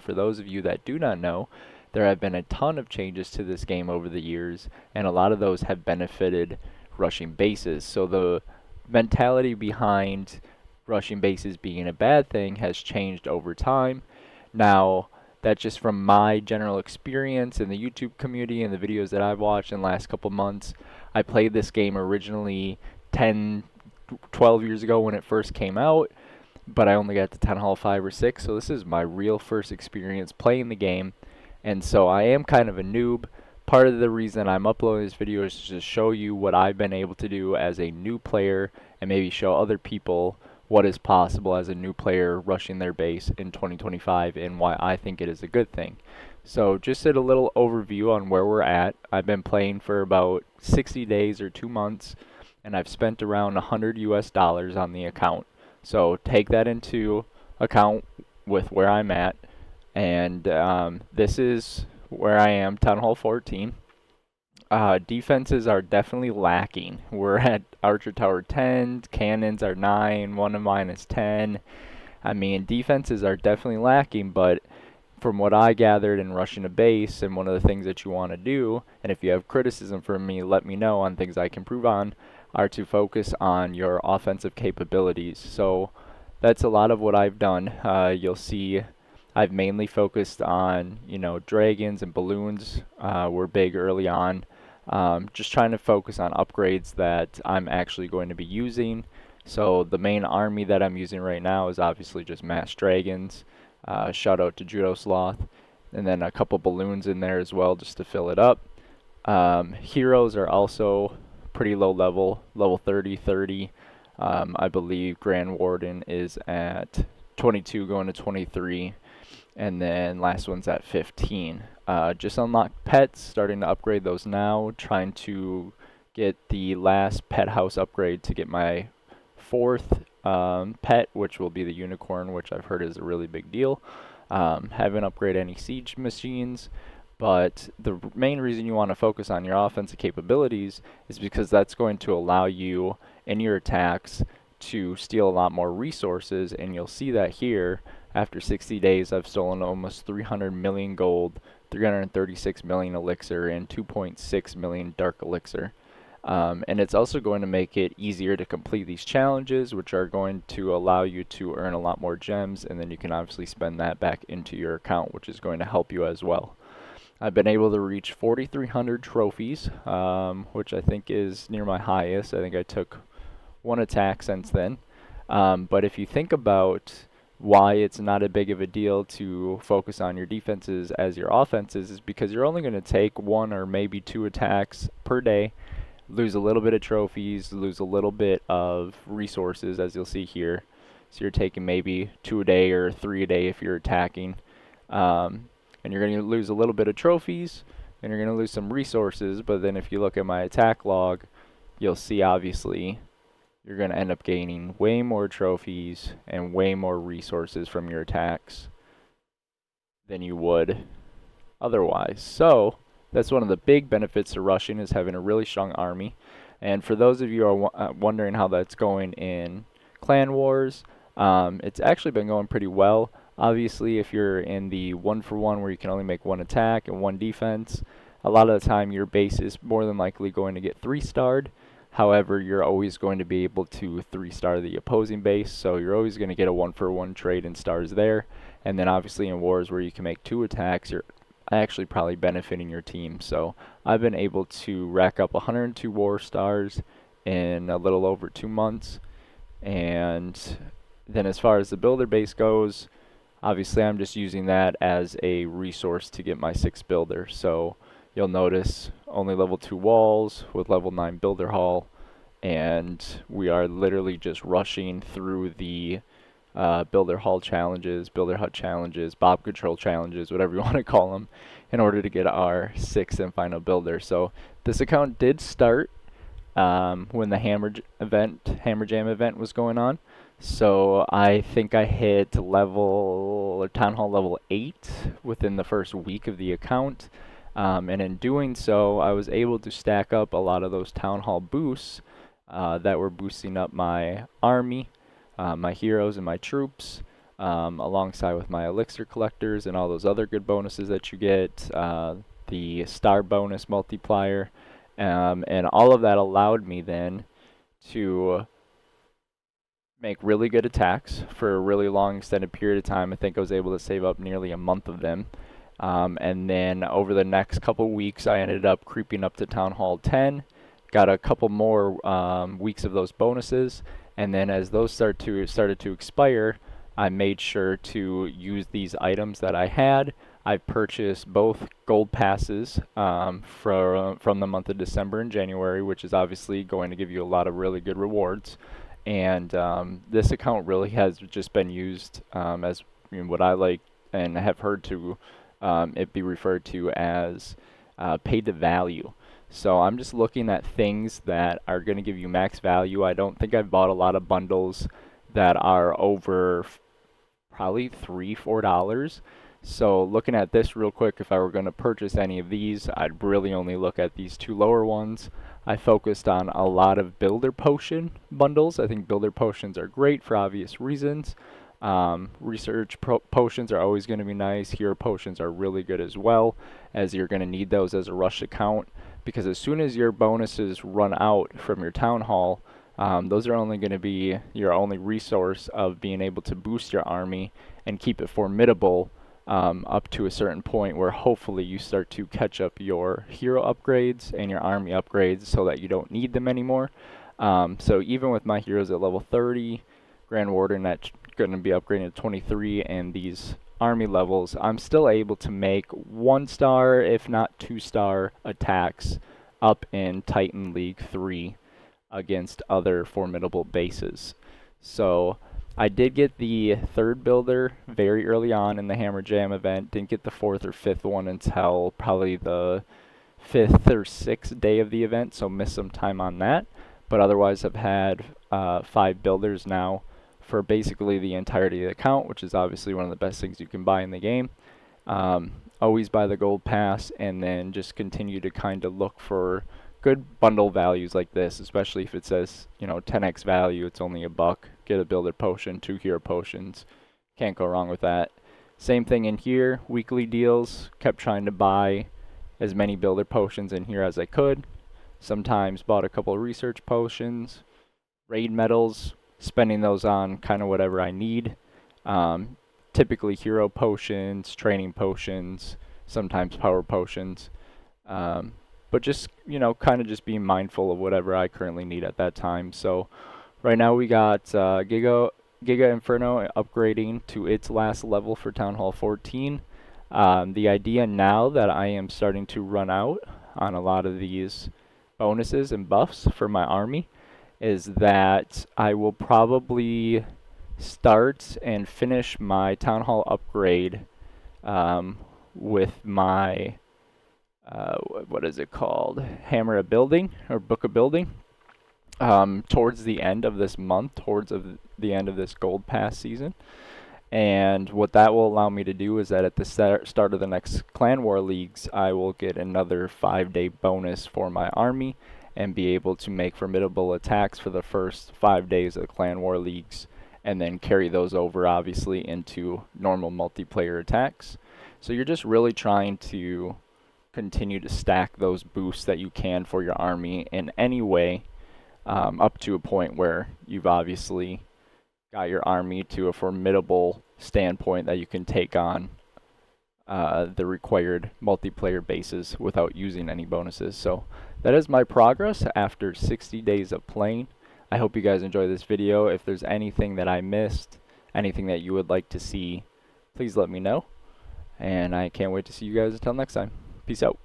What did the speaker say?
For those of you that do not know, there have been a ton of changes to this game over the years, and a lot of those have benefited rushing bases. So the mentality behind rushing bases being a bad thing has changed over time. Now, that's just from my general experience in the YouTube community and the videos that I've watched in the last couple months. I played this game originally 10, 12 years ago when it first came out, but I only got to Town Hall 5 or 6, so this is my real first experience playing the game, and so I am kind of a noob. Part of the reason I'm uploading this video is to show you what I've been able to do as a new player and maybe show other people what is possible as a new player rushing their base in 2025 and why I think it is a good thing. So just a little overview on where we're at. I've been playing for about 60 days or 2 months, and I've spent around 100 US dollars on the account. So take that into account with where I'm at. And this is where I am, Town Hall 14. Defenses are definitely lacking. We're at Archer Tower 10, cannons are 9, one of mine is 10. I mean, defenses are definitely lacking, but from what I gathered in rushing a base, and one of the things that you want to do, and if you have criticism for me, let me know on things I can improve on, are to focus on your offensive capabilities. So that's a lot of what I've done. You'll see I've mainly focused on, dragons and balloons were big early on. Just trying to focus on upgrades that I'm actually going to be using. So the main army that I'm using right now is obviously just mass dragons. Shout out to Judo Sloth. And then a couple balloons in there as well just to fill it up. Heroes are also pretty low level 30, 30. I believe Grand Warden is at 22 going to 23. And then last one's at 15. Just unlocked pets, starting to upgrade those now. Trying to get the last pet house upgrade to get my fourth pet, which will be the unicorn, which I've heard is a really big deal. Haven't upgraded any siege machines, but the main reason you want to focus on your offensive capabilities is because that's going to allow you in your attacks to steal a lot more resources, and you'll see that here. After 60 days, I've stolen almost 300 million gold, 336 million elixir, and 2.6 million dark elixir. And it's also going to make it easier to complete these challenges, which are going to allow you to earn a lot more gems, and then you can obviously spend that back into your account, which is going to help you as well. I've been able to reach 4,300 trophies, which I think is near my highest. I think I took one attack since then. But if you think about why it's not a big of a deal to focus on your defenses as your offenses, is because you're only going to take one or maybe two attacks per day, lose a little bit of trophies, lose a little bit of resources, as you'll see here. So you're taking maybe 2 a day or 3 a day if you're attacking. And you're going to lose a little bit of trophies, and you're going to lose some resources, but then if you look at my attack log, you'll see obviously you're going to end up gaining way more trophies and way more resources from your attacks than you would otherwise. So that's one of the big benefits to rushing, is having a really strong army. And for those of you who are wondering how that's going in Clan Wars, it's actually been going pretty well. Obviously, if you're in the 1-for-1 where you can only make one attack and one defense, a lot of the time your base is more than likely going to get 3-starred. However, you're always going to be able to 3-star the opposing base, so you're always going to get a 1-for-1 trade in stars there. And then obviously in wars where you can make 2 attacks, you're actually probably benefiting your team. So I've been able to rack up 102 war stars in a little over 2 months. And then as far as the builder base goes, obviously I'm just using that as a resource to get my 6th builder. So you'll notice only level 2 walls with level 9 builder hall, and we are literally just rushing through the builder hall challenges, builder hut challenges, bob control challenges, whatever you want to call them, in order to get our 6th and final builder. So this account did start when the Hammer Jam event was going on. So I think I hit Town Hall level 8 within the first week of the account. And in doing so, I was able to stack up a lot of those Town Hall boosts that were boosting up my army, my heroes, and my troops. alongside with my elixir collectors and all those other good bonuses that you get, the star bonus multiplier, and all of that allowed me then to make really good attacks for a really long extended period of time. I think I was able to save up nearly a month of them. And then over the next couple weeks, I ended up creeping up to Town Hall 10, got a couple more weeks of those bonuses, and then as those started to expire, I made sure to use these items that I had. I purchased both gold passes from the month of December and January, which is obviously going to give you a lot of really good rewards. And this account really has just been used as, you know, what I like and have heard to it be referred to as paid to value. So I'm just looking at things that are going to give you max value. I don't think I've bought a lot of bundles that are over probably $3-4. So looking at this real quick, if I were going to purchase any of these, I'd really only look at these two lower ones. I focused on a lot of builder potion bundles. I think builder potions are great for obvious reasons. Research potions are always going to be nice. Hero potions are really good as well, as you're going to need those as a rush account, because as soon as your bonuses run out from your town hall, those are only going to be your only resource of being able to boost your army and keep it formidable up to a certain point where hopefully you start to catch up your hero upgrades and your army upgrades so that you don't need them anymore. So even with my heroes at level 30, Grand Warden that's going to be upgrading to 23, and these army levels, I'm still able to make 1-star, if not 2-star attacks up in Titan League 3 against other formidable bases. So I did get the 3rd builder very early on in the Hammer Jam event. Didn't get the 4th or 5th one until probably the 5th or 6th day of the event, so missed some time on that. But otherwise I've had 5 builders now for basically the entirety of the account, which is obviously one of the best things you can buy in the game. Always buy the gold pass, and then just continue to kind of look for good bundle values like this, especially if it says, you know, 10x value, it's only $1. Get a builder potion, 2 hero potions. Can't go wrong with that. Same thing in here, weekly deals. Kept trying to buy as many builder potions in here as I could. Sometimes bought a couple of research potions, raid medals, spending those on kind of whatever I need. Typically hero potions, training potions, sometimes power potions. But just, you know, kind of just being mindful of whatever I currently need at that time. So right now we got Giga Inferno upgrading to its last level for Town Hall 14. The idea now that I am starting to run out on a lot of these bonuses and buffs for my army is that I will probably start and finish my Town Hall upgrade with my what is it called? Hammer of Building, or Book of Building, towards the end of this month, towards the end of this gold pass season. And what that will allow me to do is that at the start of the next Clan War Leagues, I will get another 5-day bonus for my army and be able to make formidable attacks for the first 5 days of the Clan War Leagues, and then carry those over obviously into normal multiplayer attacks. So you're just really trying to continue to stack those boosts that you can for your army in any way, up to a point where you've obviously got your army to a formidable standpoint that you can take on the required multiplayer bases without using any bonuses. So that is my progress after 60 days of playing. I hope you guys enjoy this video. If there's anything that I missed, anything that you would like to see, please let me know. And I can't wait to see you guys until next time. Peace out.